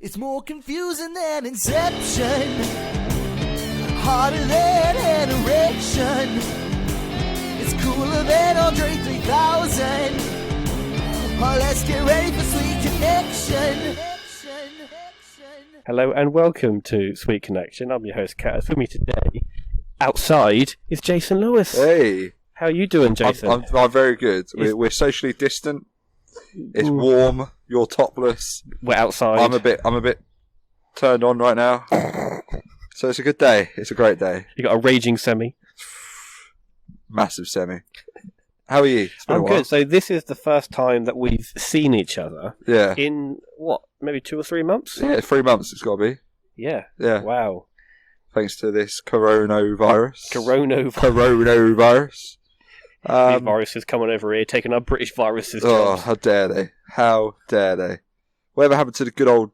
It's more confusing than Inception, harder than an erection. It's cooler than Andre 3000. Oh, let's get ready for Sweet Connection. Hello and welcome to Sweet Connection. I'm your host, Kat. With me today, outside, is Jason Lewis. Hey. How are you doing, Jason? I'm very good. We're socially distant. It's warm. You're topless. We're outside. I'm a bit turned on right now. So it's a good day. It's a great day. You got a raging semi. Massive semi. How are you? I'm good. So this is the first time that we've seen each other. Yeah. In what? Maybe 2 or 3 months? Yeah, 3 months it's got to be. Yeah. Yeah. Wow. Thanks to this coronavirus. Coronavirus. These viruses coming over here, taking our British viruses. Oh, jobs. how dare they? How dare they? Whatever happened to the good old,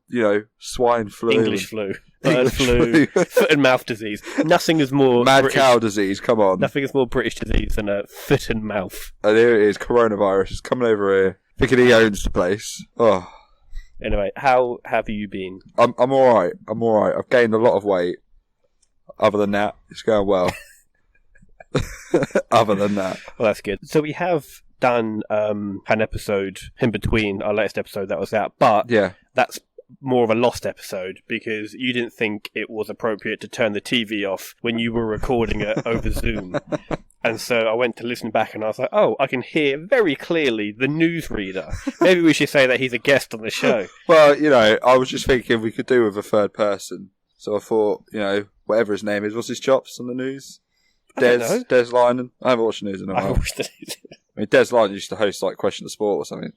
swine flu? English flu. Bird flu. Foot and mouth disease. Nothing is more Mad British, cow disease, come on. Nothing is more British disease than a foot and mouth. And here it is, coronavirus is coming over here. Thinking he owns the place. Oh. Anyway, how have you been? I'm alright. I've gained a lot of weight. Other than that, it's going well. Other than that. Well, that's good. So we have done an episode in between our latest episode that was out, but yeah, that's more of a lost episode because you didn't think it was appropriate to turn the TV off when you were recording it over Zoom. And so I went to listen back and I was like, oh, I can hear very clearly the newsreader. Maybe we should say that he's a guest on the show. Well, I was just thinking we could do with a third person. So I thought, whatever his name is, what's his chops on the news? Des Linen. I haven't watched the news in a while. I watched the news. I mean, Des Linen used to host Question of Sport or something.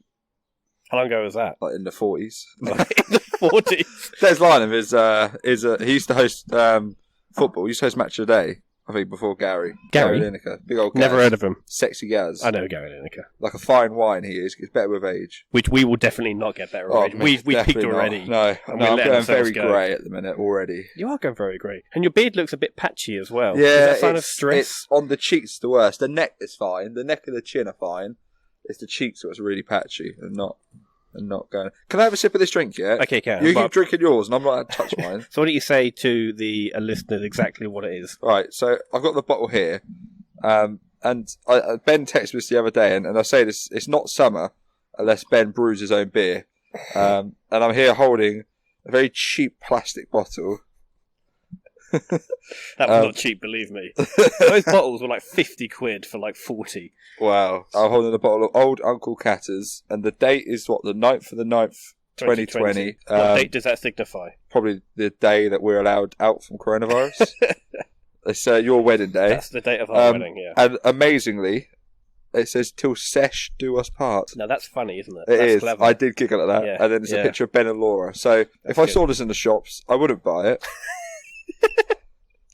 How long ago was that? Like in the 40s. In the 40s. Des Linen he used to host football. He used to host Match of the Day, I think, before Gary. Gary Lineker. Big old Gaz. Never heard of him. Sexy Gaz. I know Gary Lineker. Like a fine wine he is. Gets better with age. Which we will definitely not get better with age. We peaked already. No, I'm going very grey at the minute already. You are going very grey. And your beard looks a bit patchy as well. Yeah, is that a sign of stress? It's on the cheeks the worst. The neck is fine. The neck and the chin are fine. It's the cheeks that's really patchy and not going. Can I have a sip of this drink yet? Okay, can. You keep drinking yours and I'm not going to touch mine. So why don't you say to the listeners exactly what it is? Right, so I've got the bottle here. And Ben texted us the other day, and I say this, it's not summer unless Ben brews his own beer. And I'm here holding a very cheap plastic bottle. That was not cheap, believe me. Those bottles were like 50 quid for like 40. Wow. I'm holding a bottle of Old Uncle Catter's, and the date is the 9th of the 9th, 2020. What date does that signify? Probably the day that we're allowed out from coronavirus. It's your wedding day. That's the date of our wedding, yeah. And amazingly, it says, till sesh do us part. Now that's funny, isn't it? That's is. Clever. I did giggle at that. Yeah. And then there's a picture of Ben and Laura. So if I saw this in the shops, I wouldn't buy it.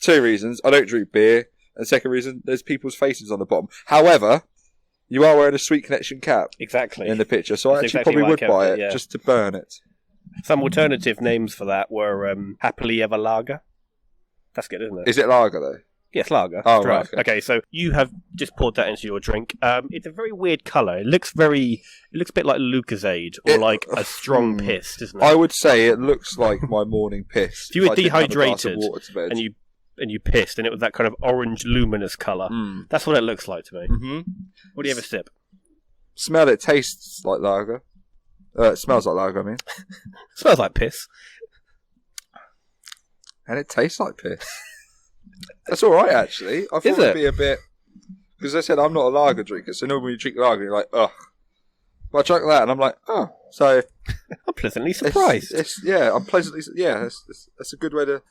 2 reasons. I don't drink beer. And second reason, there's people's faces on the bottom. However, you are wearing a Sweet Connection cap. Exactly. In the picture. So I actually probably would buy it just to burn it. Some alternative names for that were Happily Ever Lager. That's good, isn't it? Is it lager, though? Yes, lager. Oh, right. Okay, so you have just poured that into your drink. It's a very weird colour. It looks a bit like Lucozade or like a strong piss, doesn't it? I would say it looks like my morning piss. If you were dehydrated and you pissed and it was that kind of orange luminous colour, that's what it looks like to me. Mm-hmm. What do you have a sip? Smell it. Tastes like lager. It smells like lager, I mean. Smells like piss. And it tastes like piss. That's all right, actually. I thought it'd be a bit... Because I said I'm not a lager drinker, so normally when you drink lager, you're like, ugh. But I drank that, and I'm like, oh. So... I'm pleasantly surprised. I'm pleasantly... Yeah, that's a good way to...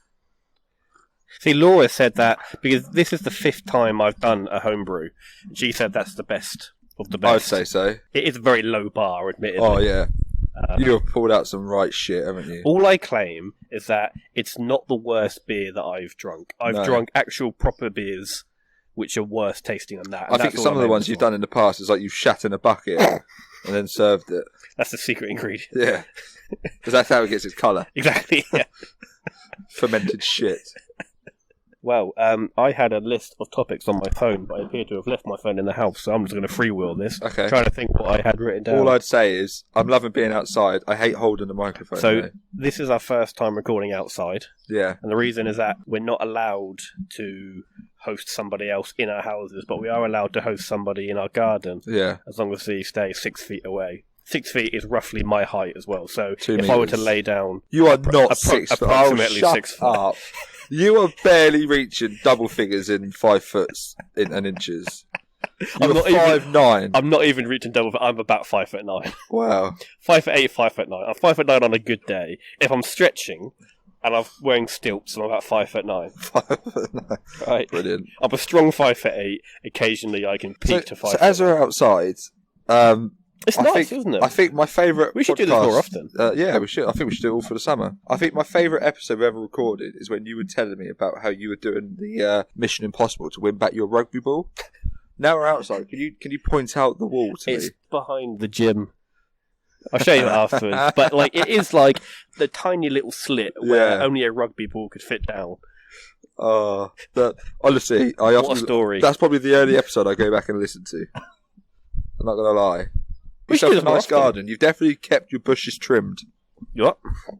See, Laura said that, because this is the 5th time I've done a homebrew. She said that's the best of the best. I'd say so. It is a very low bar, admittedly. Oh, yeah. You have pulled out some right shit, haven't you? All I claim is that it's not the worst beer that I've drunk. I've drunk actual proper beers which are worse tasting than that. I think some of the ones you've done in the past is like you've shat in a bucket and then served it. That's the secret ingredient. Yeah. Because that's how it gets its colour. Exactly, yeah. Fermented shit. Well, I had a list of topics on my phone, but I appear to have left my phone in the house, so I'm just going to freewheel this. Okay. Trying to think what I had written down. All I'd say is, I'm loving being outside. I hate holding the microphone. So, this is our first time recording outside. Yeah. And the reason is that we're not allowed to host somebody else in our houses, but we are allowed to host somebody in our garden. Yeah. As long as they stay 6 feet away. 6 feet is roughly my height as well, so 2 if I were to lay down... You are not 6 foot. Approximately shut 6 foot. Up. You are barely reaching double figures in 5 foot and inches. You're 5'9". I'm not even reaching double. I'm about 5'9". Wow. 5'8", 5'9". I'm 5'9" on a good day. If I'm stretching and I'm wearing stilts, I'm about 5'9". 5'9". Right. Brilliant. I'm a strong 5'8". Occasionally, I can peak to 5'. So as we're outside, it's nice, isn't it? I think my favourite. We should do this more often. Yeah, we should. I think we should do it all for the summer. I think my favourite episode we ever recorded is when you were telling me about how you were doing the Mission Impossible to win back your rugby ball. Now we're outside. Can you point out the wall to me? It's behind the gym. I'll show you afterwards. But like, it is like the tiny little slit where only a rugby ball could fit down. Honestly, what a story! That's probably the only episode I go back and listen to. I'm not gonna lie. We have a nice garden. You've definitely kept your bushes trimmed. What?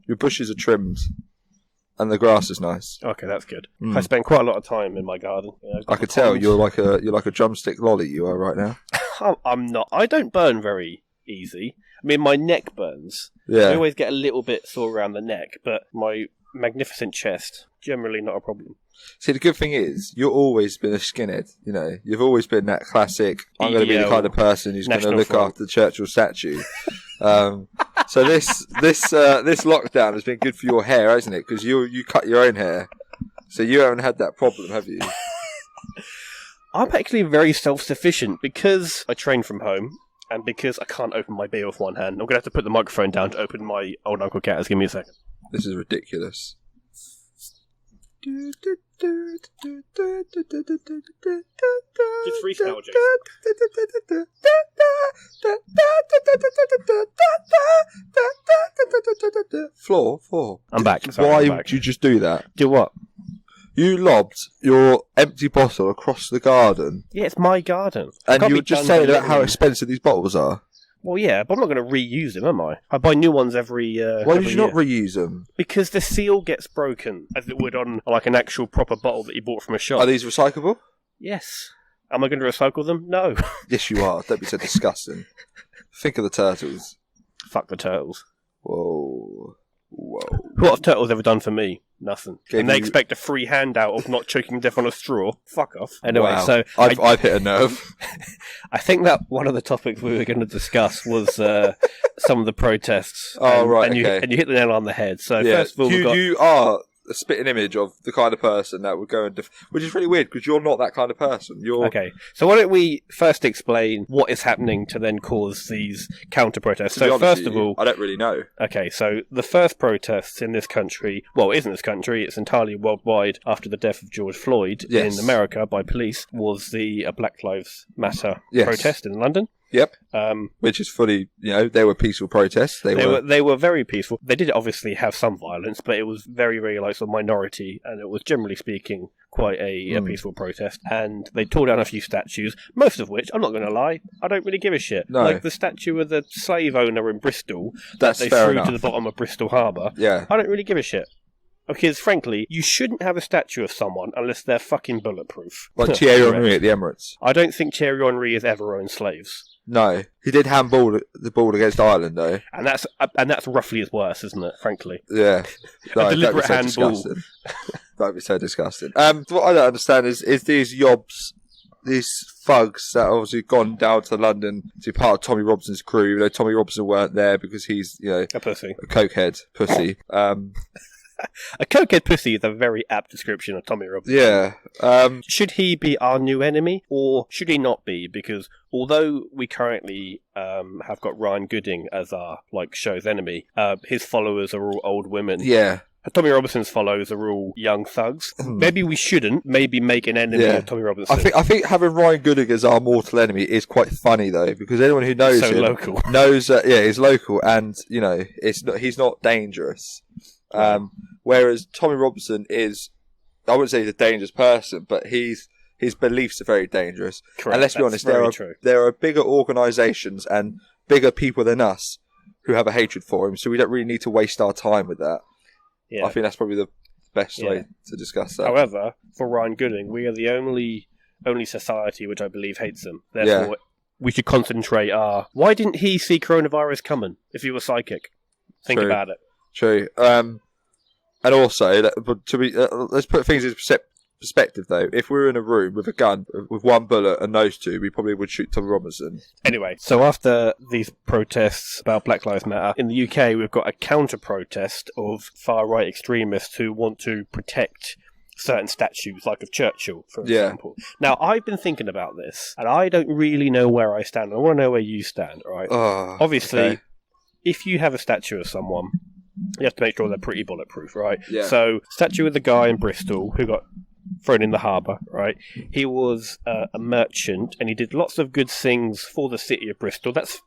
Your bushes are trimmed, and the grass is nice. Okay, that's good. I spend quite a lot of time in my garden. I could tell you're like a drumstick lolly. You are right now. I'm not. I don't burn very easy. I mean, my neck burns. Yeah. I always get a little bit sore around the neck, but my magnificent chest, generally not a problem. See, the good thing is, you've always been a skinhead, you know. You've always been that classic, I'm going to be the kind of person who's going to look after the Churchill statue. So this lockdown has been good for your hair, hasn't it? Because you cut your own hair. So you haven't had that problem, have you? I'm actually very self-sufficient because I train from home. And because I can't open my beer with one hand, I'm going to have to put the microphone down to open my old Uncle Cat's. Give me a second. This is ridiculous. Just freestyle, Jason. Floor. I'm back. Sorry, Why I'm back. would you just do that? Do what? You lobbed your empty bottle across the garden. Yeah, it's my garden. And you were just saying about how expensive these bottles are. Well, yeah, but I'm not going to reuse them, am I? I buy new ones every Why did you not reuse them? Because the seal gets broken, as it would on like an actual proper bottle that you bought from a shop. Are these recyclable? Yes. Am I going to recycle them? No. Yes, you are. Don't be so disgusting. Think of the turtles. Fuck the turtles. Whoa. What have turtles ever done for me? Nothing. And they expect a free handout of not choking death on a straw. Fuck off. Anyway, wow. So I've hit a nerve. I think that one of the topics we were going to discuss was some of the protests. Right, and okay. You hit the nail on the head. So yeah. first of all, you are a spitting image of the kind of person that would go and which is really weird because you're not that kind of person. You're okay. So why don't we first explain what is happening to then cause these counter protests? So first of all, I don't really know. Okay, so the first protests in this country, well, it isn't this country, it's entirely worldwide after the death of George Floyd in America by police, was the Black Lives Matter protest in London. Yep. Which is fully, they were peaceful protests. They were very peaceful. They did obviously have some violence, but it was very, very like sort of minority, and it was generally speaking quite a peaceful protest. And they tore down a few statues, most of which, I'm not going to lie, I don't really give a shit. No. Like the statue of the slave owner in Bristol that they threw enough. to the bottom of Bristol Harbour. Yeah. I don't really give a shit. Because, frankly, you shouldn't have a statue of someone unless they're fucking bulletproof. Like Thierry Henry at the Emirates. I don't think Thierry Henry has ever owned slaves. No. He did handball the ball against Ireland, though. And that's roughly as worse, isn't it, frankly? Yeah. No, a deliberate handball. Don't be so disgusting. What I don't understand is these yobs, these thugs that obviously gone down to London to be part of Tommy Robson's crew. Tommy Robson weren't there because he's, a pussy. A cokehead pussy. A cokehead pussy is a very apt description of Tommy Robson. Yeah. Should he be our new enemy, or should he not be? Because although we currently have got Ryan Gooding as our show's enemy, his followers are all old women. Yeah. Tommy Robinson's followers are all young thugs. Maybe we shouldn't. Maybe make an enemy of Tommy Robinson. I think having Ryan Gooding as our mortal enemy is quite funny though, because anyone who knows him local. knows that he's local, and he's not dangerous. Whereas Tommy Robinson is I wouldn't say he's a dangerous person, but his beliefs are very dangerous. Correct. And let's be honest, there are bigger organisations and bigger people than us who have a hatred for him, so we don't really need to waste our time with that. Yeah. I think that's probably the best way to discuss that. However, for Ryan Gooding, we are the only society which I believe hates him. Therefore, we should concentrate why didn't he see coronavirus coming if he was psychic? Think about it. True. And also, let's put things in perspective, though. If we were in a room with a gun with one bullet and those two, we probably would shoot Tommy Robinson. Anyway, so after these protests about Black Lives Matter, in the UK we've got a counter-protest of far-right extremists who want to protect certain statues, like of Churchill, for example. Now, I've been thinking about this, and I don't really know where I stand. I want to know where you stand, right? Obviously, if you have a statue of someone, you have to make sure they're pretty bulletproof, right? Yeah. So, statue of the guy in Bristol who got thrown in the harbour, right? He was a merchant, and he did lots of good things for the city of Bristol. That's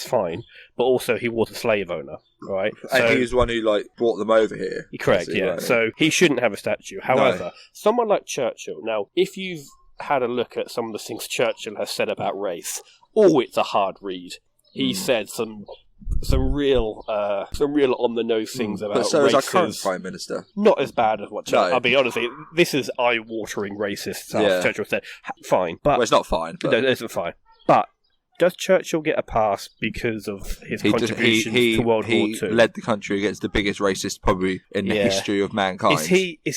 fine. But also, he was a slave owner, right? And he was the one who, brought them over here. Correct, yeah. Right? So, he shouldn't have a statue. However, someone like Churchill, now, if you've had a look at some of the things Churchill has said about race, it's a hard read. He said some real on the nose things about racism. But so is our current Prime Minister. Not as bad as what Churchill. I'll be honest, this is eye-watering racist stuff. Churchill said, fine, but it's not fine. But... No, it isn't fine. But does Churchill get a pass because of his contributions to World War II? He led the country against the biggest racist probably in the history of mankind. Is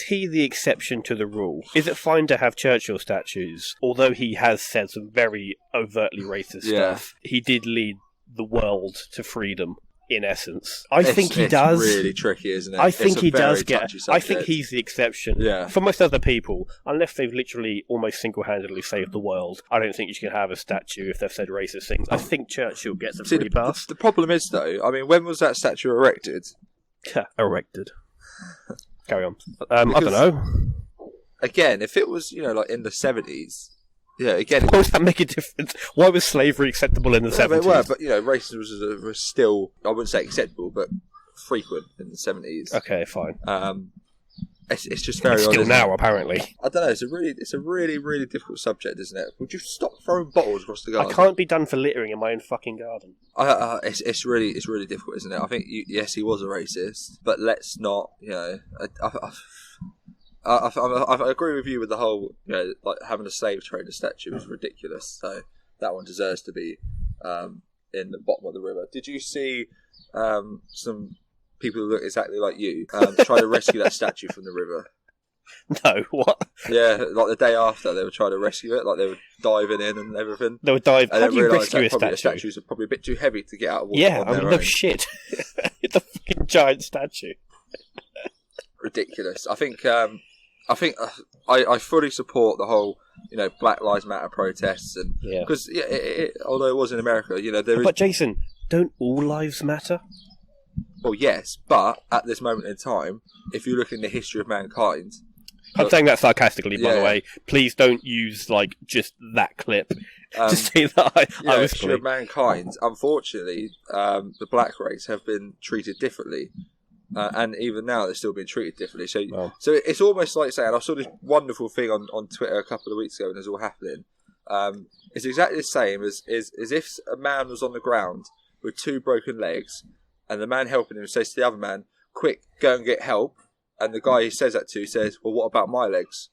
he the exception to the rule? Is it fine to have Churchill statues? Although he has said some very overtly racist stuff, he did lead the world to freedom, in essence. I think he does. It's really tricky, isn't it? I think he does get... I think he's the exception. Yeah. For most other people, unless they've literally almost single-handedly saved the world, I don't think you can have a statue if they've said racist things. I think Churchill gets a free pass. The problem is, though, I mean, when was that statue erected? Erected. Carry on. I don't know. Again, if it was, in the 70s... Yeah, again... Why does that make a difference? Why was slavery acceptable in the 70s? They were, but, racism was still, I wouldn't say acceptable, but frequent in the 70s. Okay, fine. It's just very odd. Still now, apparently. I don't know, it's a really, really difficult subject, isn't it? Would you stop throwing bottles across the garden? I can't be done for littering in my own fucking garden. It's really difficult, isn't it? I think, yes, he was a racist, but let's not, I agree with you with the whole, having a slave trader statue is ridiculous. So that one deserves to be in the bottom of the river. Did you see some people who look exactly like you try to rescue that statue from the river? No, what? Yeah, the day after they were trying to rescue it, they were diving in and everything. They would dive. How do you rescue a statue? The statues are probably a bit too heavy to get out of water. Yeah, no shit. It's a fucking giant statue. Ridiculous. I think I fully support the whole, Black Lives Matter protests, and because although it was in America, But Jason, don't all lives matter? Well, yes, but at this moment in time, if you look in the history of mankind, I'm saying that sarcastically, by the way. Please don't use just that clip to say that I was history of mankind. Unfortunately, the black race have been treated differently. And even now, they're still being treated differently. So it's almost like saying, I saw this wonderful thing on Twitter a couple of weeks ago when it was all happening. It's exactly the same as if a man was on the ground with 2 broken legs, and the man helping him says to the other man, "Quick, go and get help." And the guy he says that to says, "Well, what about my legs?"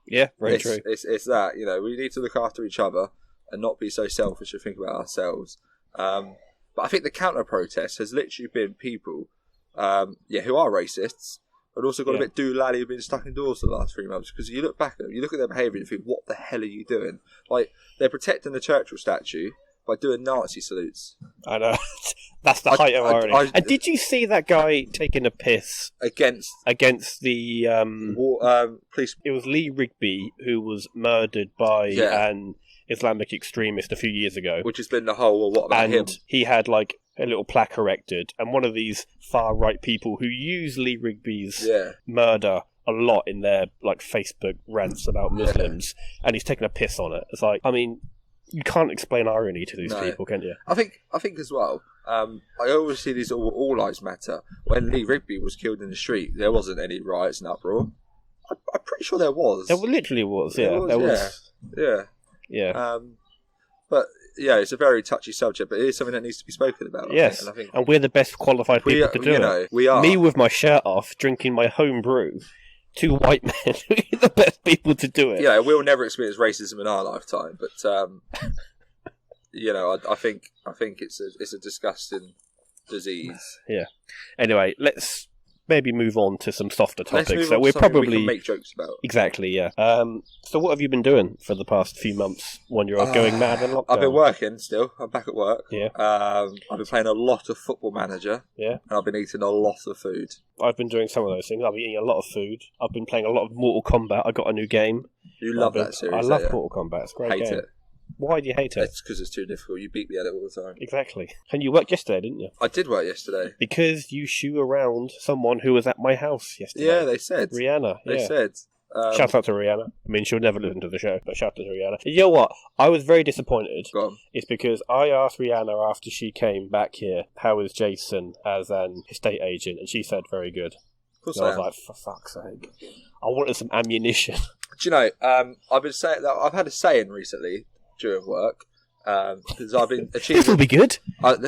Yeah, very true. It's that, we need to look after each other and not be so selfish and think about ourselves. But I think the counter-protest has literally been people... who are racists, but also got a bit doolally who've been stuck indoors for the last 3 months. Because you look back at them, you look at their behaviour and you think, what the hell are you doing? They're protecting the Churchill statue by doing Nazi salutes. I know. That's the height of irony. And did you see that guy taking a piss against the police? It was Lee Rigby who was murdered by an Islamic extremist a few years ago. Which has been the whole, what about him? And he had a little plaque erected, and one of these far-right people who use Lee Rigby's murder a lot in their Facebook rants about Muslims, and he's taking a piss on it. It's you can't explain irony to these people, can you? I think as well, I always see these all lives matter. When Lee Rigby was killed in the street, there wasn't any riots and uproar. I'm pretty sure there was. There literally was, yeah. Yeah. But yeah, it's a very touchy subject, but it is something that needs to be spoken about. Yes, I think and we're the best qualified people to do it. We are. Me with my shirt off, drinking my home brew. 2 white men who are the best people to do it. Yeah, we'll never experience racism in our lifetime, but I think it's a disgusting disease. Yeah. Anyway, let's maybe move on to some softer topics that we're probably we can make jokes about. Exactly, yeah. So what have you been doing for the past few months when you're going mad in lockdown? I've been working still. I'm back at work. Yeah. I've been playing a lot of Football Manager. Yeah. And I've been eating a lot of food. I've been doing some of those things. I've been eating a lot of food. I've been playing a lot of Mortal Kombat. I got a new game. You love that series. I love Mortal Kombat. It's a great game. Hate it. Why do you hate it? It's because it's too difficult. You beat me at it all the time. Exactly. And you worked yesterday, didn't you? I did work yesterday. Because you shoo around someone who was at my house yesterday. Yeah, they said. Rihanna. They said. Shout out to Rihanna. I mean, she'll never listen to the show, but shout out to Rihanna. You know what? I was very disappointed. Go on. It's because I asked Rihanna after she came back here, how is Jason as an estate agent? And she said, very good. Of course I was like, for fuck's sake. I wanted some ammunition. Do you know, I've been saying that I've had a saying recently during work. Because I've been achieving. This will be good.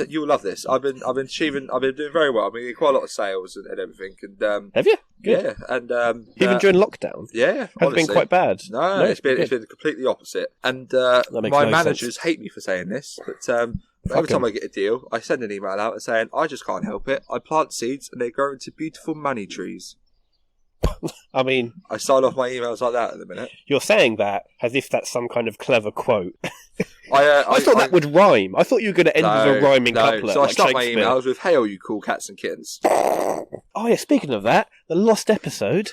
You'll love this. I've been doing very well. I've been getting quite a lot of sales and everything. And have you? Good. Yeah. And even during lockdown. Yeah, has it been quite bad? No, it's been completely opposite. And my managers hate me for saying this, but every time I get a deal, I send an email out saying I just can't help it. I plant seeds and they grow into beautiful money trees. I mean, I start off my emails like that at the minute. You're saying that as if that's some kind of clever quote. I thought that would rhyme. I thought you were going to end with a rhyming couplet. So I start my emails with, "Hey, all you cool cats and kittens." Oh yeah, speaking of that, the lost episode.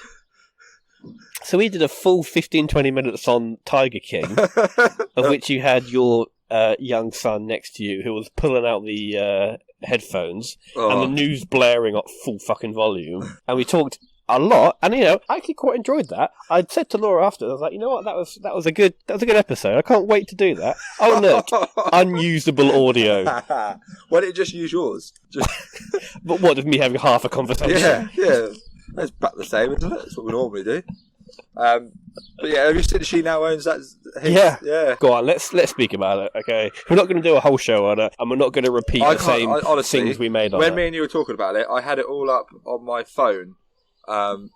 So we did a full 15-20 minutes on Tiger King, of which you had your young son next to you who was pulling out the headphones and the news blaring at full fucking volume, and we talked a lot, and I actually quite enjoyed that. I said to Laura after, I was like, you know what, that was a good episode. I can't wait to do that. Oh look, unusable audio. Why don't you just use yours? But what, of me having half a conversation? Yeah. That's about the same, isn't it? That's what we normally do. But yeah, have you seen She Now Owns That? Yeah. Go on, let's speak about it. Okay, we're not going to do a whole show on it, and we're not going to repeat the same things we made on it. When me and you were talking about it, I had it all up on my phone. On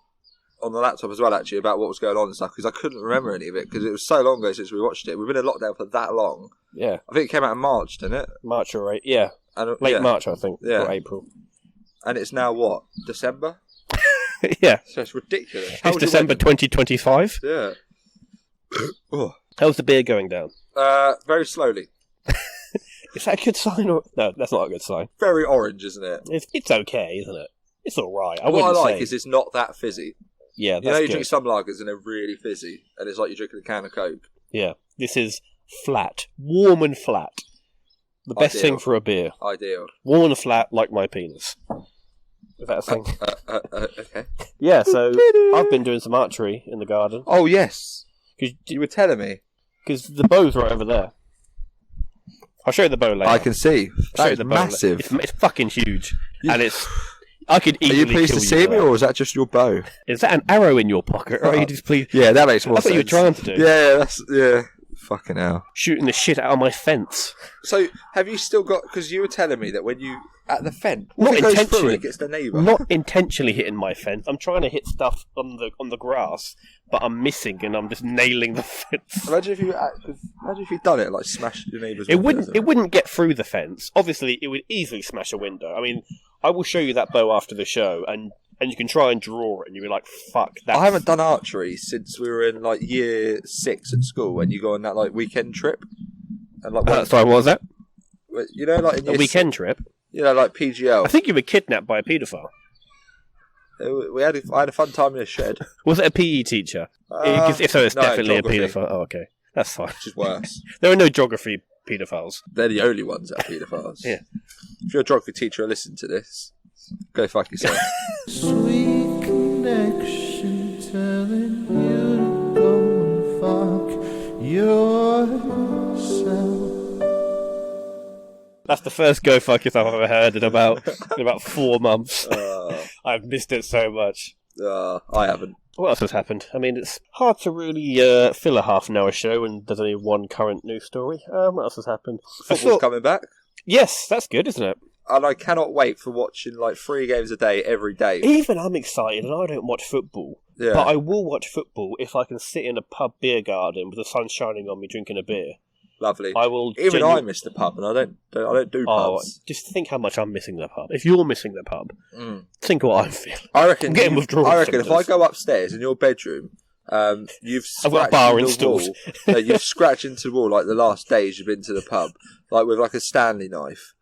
the laptop as well, actually, about what was going on and stuff, because I couldn't remember any of it, because it was so long ago since we watched it. We've been in lockdown for that long. Yeah. I think it came out in March, didn't it? March or yeah. Late March, I think, or April. And it's now what? December? Yeah. So it's ridiculous. It's December 2025. Yeah. How's the beer going down? Very slowly. Is that a good sign? Or no, that's not a good sign. Very orange, isn't it? It's okay, isn't it? It's all right. What I like is it's not that fizzy. Yeah, that's you drink some lagers and they're really fizzy, and it's like you're drinking a can of Coke. Yeah, this is flat, warm and flat. The best thing for a beer. Ideal. Warm and flat, like my penis. Is that a thing? Okay. Yeah, so I've been doing some archery in the garden. Oh yes, you were telling me. Because the bow's right over there. I'll show you the bow later. I can see. That's massive. It's fucking huge, and it's. I could easily. Are you pleased to see me, or is that just your bow? Is that an arrow in your pocket, or are you just pleased? Yeah, that makes more sense. That's what you're trying to do. Yeah. Fucking hell. Shooting the shit out of my fence. So, have you still got... Because you were telling me that when you... At the fence... Not intentionally. It gets the neighbour. Not intentionally hitting my fence. I'm trying to hit stuff on the grass, but I'm missing and I'm just nailing the fence. Imagine if you'd done it, like smashed your neighbour's window. It wouldn't get through the fence. Obviously, it would easily smash a window. I mean, I will show you that bow after the show, and you can try and draw it, and you'll be like, fuck that. I haven't done archery since we were in, like, year 6 at school, when you go on that, like, weekend trip. And like, sorry, what was that? You know, like... In a weekend trip? You know, like PGL. I think you were kidnapped by a paedophile. I had a fun time in a shed. Was it a PE teacher? If so, it's definitely geography. A paedophile. Oh, okay. That's fine. Which is worse. There are no geography paedophiles. They're the only ones that are paedophiles. Yeah. If you're a geography teacher and listen to this, go fuck yourself. Sweet connection telling you to go and fuck yourself. That's the first go fuck yourself I've ever heard in about 4 months. I've missed it so much. I haven't. What else has happened? I mean, it's hard to really fill a half-an-hour show when there's only one current news story. What else has happened? Football's coming back. Yes, that's good, isn't it? And I cannot wait for watching 3 games a day every day. Even I'm excited, and I don't watch football. Yeah. But I will watch football if I can sit in a pub beer garden with the sun shining on me drinking a beer. Lovely. I will. I miss the pub, and I don't do pubs. Just think how much I'm missing the pub. If you're missing the pub, think what I'm feeling. I reckon. I'm getting withdrawal. I reckon if I go upstairs in your bedroom, you've I've got a bar into the installed. wall. You've scratched into the wall like the last days you've been to the pub, with a Stanley knife.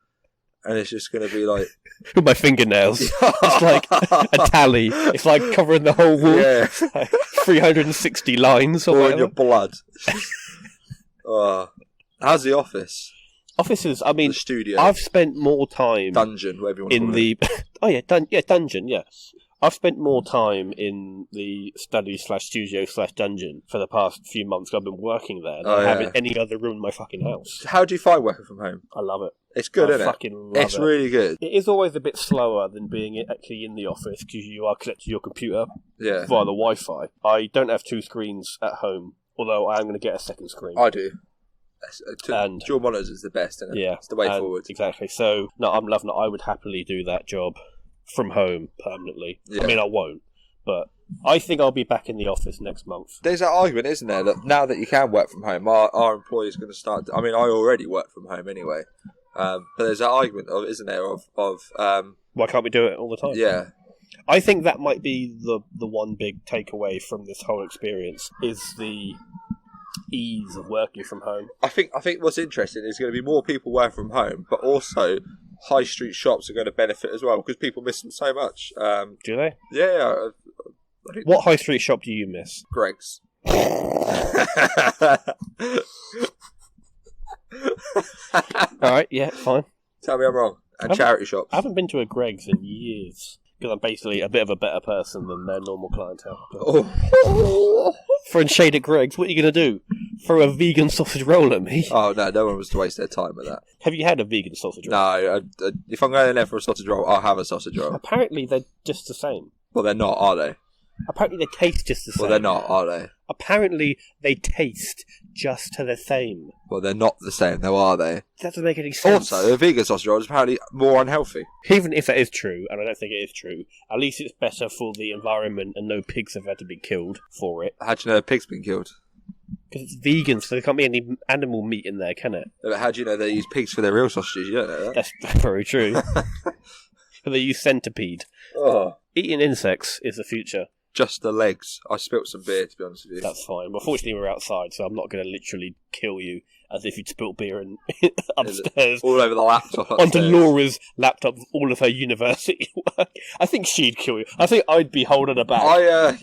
And it's just going to be like... With my fingernails. It's like a tally. It's like covering the whole wall. Yeah. 360 lines or in your blood. How's the office? Offices, I mean... The studio. I've spent more time... Dungeon, whatever you want to call it. Oh yeah, dungeon, yeah. I've spent more time in the study/studio/dungeon for the past few months. I've been working there than I have in any other room in my fucking house. How do you find working from home? I love it. It's good, isn't it? I fucking love it. It's really good. It is always a bit slower than being actually in the office because you are connected to your computer via the Wi-Fi. I don't have 2 screens at home, although I am going to get a second screen. I do. And dual monitors is the best, isn't it? Yeah. It's the way forward. Exactly. So, no, I'm loving it. I would happily do that job from home permanently. Yeah. I mean, I won't, but I think I'll be back in the office next month. There's that argument, isn't there, that now that you can work from home, our employees are going to start... I mean, I already work from home anyway, but there's that argument, isn't there, of why can't we do it all the time? Yeah. I think that might be the one big takeaway from this whole experience, is the ease of working from home. I think what's interesting is going to be more people working from home, but also... high street shops are going to benefit as well because people miss them so much. Do they? Yeah. What high street shop do you miss? Greg's. Alright, yeah, fine. Tell me I'm wrong. And charity shops. I haven't been to a Greg's in years because I'm basically a bit of a better person than their normal clientele. Oh. Throwing shade at Greg's, what are you going to do? Throw a vegan sausage roll at me? Oh, no one was to waste their time with that. Have you had a vegan sausage roll? No, if I'm going in there for a sausage roll, I'll have a sausage roll. Apparently they're just the same. Well, they're not, are they? Apparently they taste just the same. Well, they're not, are they? Apparently they taste just the same. Well, they're not the same, though, are they? That doesn't make any sense. Also, a vegan sausage roll is apparently more unhealthy. Even if that is true, and I don't think it is true, at least it's better for the environment and no pigs have had to be killed for it. How do you know a pig's been killed? Because it's vegan, so there can't be any animal meat in there, can it? But how do you know they use pigs for their real sausages? You don't know that. That's very true. They use centipede. Oh. Eating insects is the future. Just the legs. I spilt some beer, to be honest with you. That's fine. Well, fortunately, we're outside, so I'm not going to literally kill you as if you'd spilt beer upstairs. All over the laptop upstairs. Onto Laura's laptop with all of her university work. I think she'd kill you. I think I'd be holding her back. I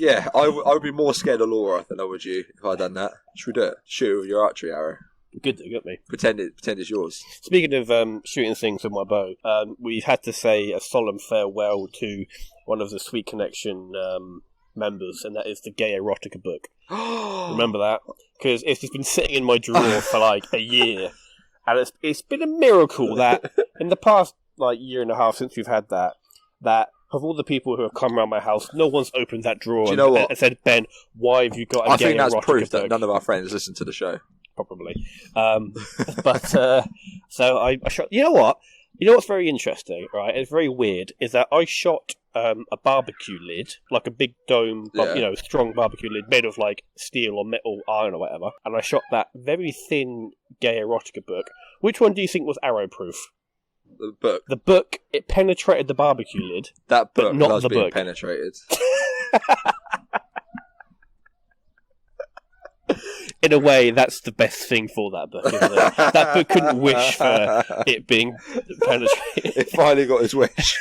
would be more scared of Laura than I would you if I'd done that. Should we do it? Shoot with your archery arrow. Good that you got me. Pretend it's yours. Speaking of shooting things with my bow, we've had to say a solemn farewell to one of the Sweet Connection members, and that is the gay erotica book. Remember that? Because it's just been sitting in my drawer for like a year, and it's been a miracle that in the past year and a half since we've had that of all the people who have come around my house, no one's opened that drawer and said, Ben, why have you got a gay erotica book? I think that's proof that none of our friends listen to the show. Probably. So I shot... You know what? You know what's very interesting, right? It's very weird, is that I shot a barbecue lid, like a big dome, strong barbecue lid made of steel or metal iron or whatever, and I shot that very thin gay erotica book. Which one do you think was arrow-proof? The book. The book, it penetrated the barbecue lid. That book but not loves the being book. Penetrated. In a way, that's the best thing for that book, isn't it? That book couldn't wish for it being penetrated. It finally got his wish.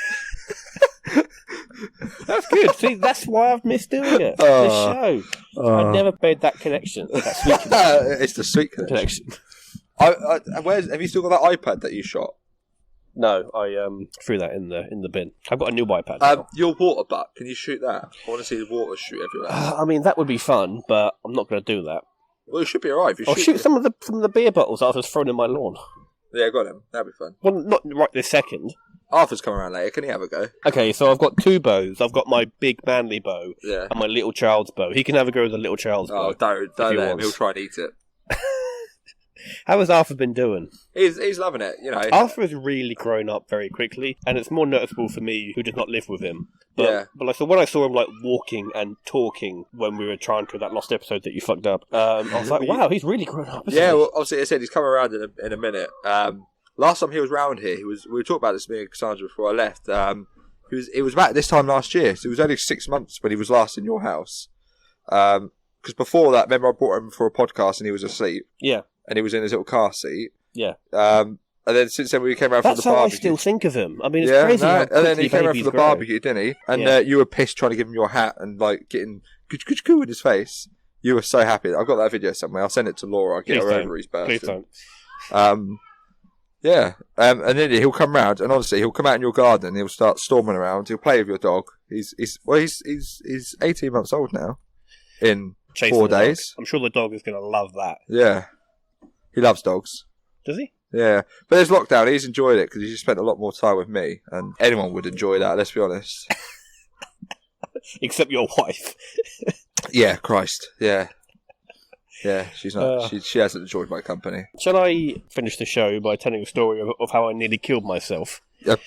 That's good. See, that's why I've missed doing it. This show. I never made that connection. That sweet connection. It's the sweet connection. Have you still got that iPad that you shot? No, I threw that in the bin. I've got a new iPad now. Your water butt, can you shoot that? I want to see the water shoot everywhere. I mean, that would be fun, but I'm not going to do that. Well, it should be alright. I'll shoot some of the beer bottles that I was throwing in my lawn. Yeah, got them. That'd be fun. Well, not right this second. Arthur's coming around later. Can he have a go? Okay, so I've got 2 bows. I've got my big manly bow and my little child's bow. He can have a go with the little child's bow. Oh, don't let him. He'll try and eat it. How has Arthur been doing? He's loving it, you know. Arthur has really grown up very quickly, and it's more noticeable for me who does not live with him. But so when I saw him like walking and talking when we were trying to that lost episode that you fucked up, I was like, wow, he's really grown up. Yeah, well, obviously I said he's coming around in a minute. Last time he was round here, we were talking about this, me and Cassandra, before I left. It was about this time last year, so it was only 6 months when he was last in your house. Because before that, remember I brought him for a podcast and he was asleep. Yeah. And he was in his little car seat. Yeah. And then since then we came around for the barbecue. That's how I still think of him. I mean, it's crazy how quickly and then he came around for the barbecue, didn't he? And you were pissed trying to give him your hat and like getting coo in his face. You were so happy. I've got that video somewhere. I'll send it to Laura. I'll get her over his birthday. Please don't. Yeah. And then he'll come round, and obviously he'll come out in your garden. He'll start storming around. He'll play with your dog. He's 18 months old now. In 4 days. I'm sure the dog is going to love that. Yeah. He loves dogs. Does he? Yeah. But there's lockdown. He's enjoyed it because he's spent a lot more time with me. And anyone would enjoy that, let's be honest. Except your wife. Yeah, Christ. Yeah. Yeah, she's not. She hasn't enjoyed my company. Shall I finish the show by telling a story of how I nearly killed myself?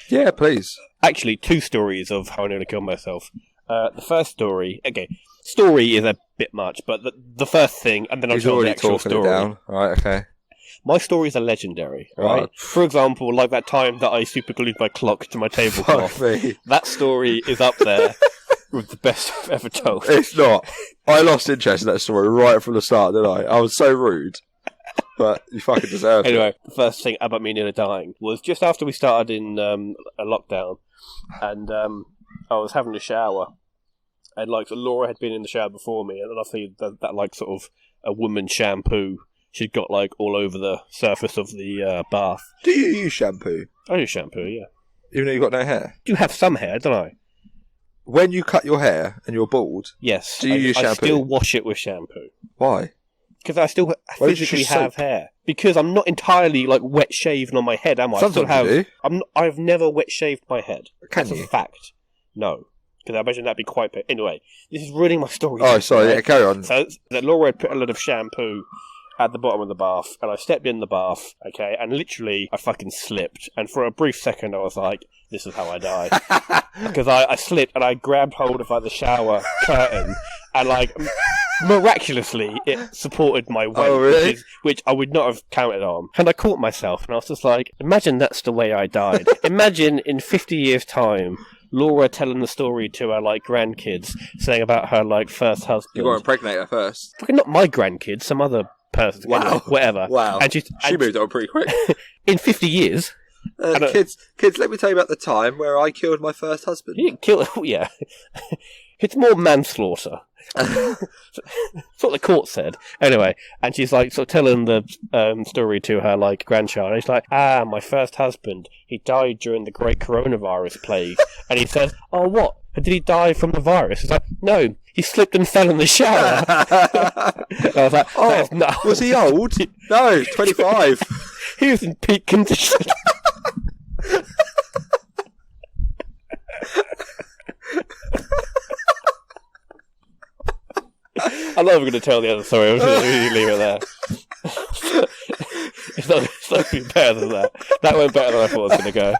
Yeah, please. Actually, 2 stories of how I nearly killed myself. The first story... Okay, story is a bit much, but the first thing, and then I'll tell the actual story. It down. Right, okay. My stories are legendary, right? For example, like that time that I superglued my clock to my tablecloth. That story is up there with the best I've ever told. It's not. I lost interest in that story right from the start, didn't I? I was so rude. But you fucking deserve it. Anyway, the first thing about me nearly dying was just after we started in a lockdown, and I was having a shower, and like Laura had been in the shower before me, and I think that like sort of a woman's shampoo she'd got like all over the surface of the bath. Do you use shampoo? I use shampoo, yeah. Even though you've got no hair? You have some hair, don't I? When you cut your hair and you're bald, yes, do you use shampoo? I still wash it with shampoo. Why? Because I still physically have hair. Because I'm not entirely like wet shaven on my head, am I? Sometimes you do. I've never wet shaved my head. Can That's you? a fact. No. Because I imagine that'd be quite... Anyway, this is ruining my story. Oh, sorry. Right? Yeah, carry on. So Laura had put a lot of shampoo at the bottom of the bath, and I stepped in the bath, okay, and literally I fucking slipped. And for a brief second I was like, this is how I die. Because I slipped and I grabbed hold of like the shower curtain, and like miraculously it supported my weight, oh, really? which I would not have counted on. And I caught myself and I was just like, imagine that's the way I died. Imagine in 50 years' time Laura telling the story to her like grandkids, saying about her like first husband. You got to impregnate her first. Fucking not my grandkids, some other person. Wow. Anyway, whatever. Wow. And she moved on pretty quick. In 50 years. Kids, let me tell you about the time where I killed my first husband. You didn't kill... Yeah. It's more manslaughter. That's what the court said. Anyway, and she's like sort of telling the story to her like grandchild. And she's like, my first husband, he died during the great coronavirus plague. And he says, oh, what? Did he die from the virus? It's like, no, he slipped and fell in the shower. I was like, oh, no. Was he old? No, 25. He was in peak condition. I'm not even going to tell the other story. I'm just going to leave it there. It's not going to be better than that. That went better than I thought it was going to go.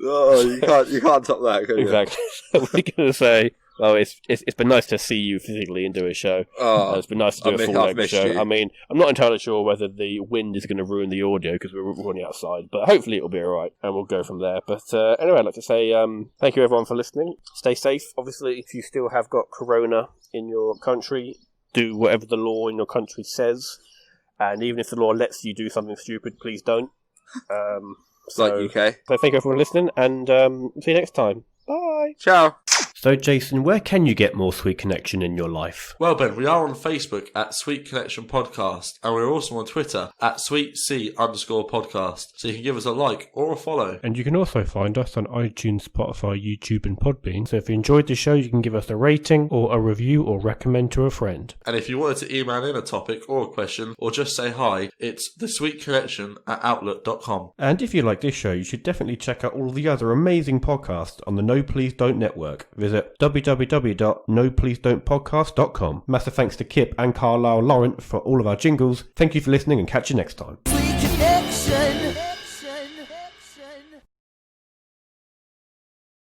Oh, you can't top that, can you? Exactly. So we're going to say, well, it's been nice to see you physically and do a show. Oh, it's been nice to do a full-length show. You. I mean, I'm not entirely sure whether the wind is going to ruin the audio because we're running outside, but hopefully it'll be alright, and we'll go from there. But anyway, I'd like to say thank you everyone for listening. Stay safe. Obviously, if you still have got corona in your country, do whatever the law in your country says, and even if the law lets you do something stupid, please don't. Like UK. So thank you everyone for listening, and see you next time. Bye. Ciao. So, Jason, where can you get more Sweet Connection in your life? Well, Ben, we are on Facebook at Sweet Connection Podcast, and we're also on Twitter at SweetC_podcast. So you can give us a like or a follow. And you can also find us on iTunes, Spotify, YouTube, and Podbean. So if you enjoyed the show, you can give us a rating or a review or recommend to a friend. And if you wanted to email in a topic or a question or just say hi, it's thesweetconnection@outlook.com. And if you like this show, you should definitely check out all the other amazing podcasts on the No Please Don't network. Visit www.nopleasedon'tpodcast.com. Massive thanks to CIPP and Carlyle Laurent for all of our jingles. Thank you for listening and catch you next time.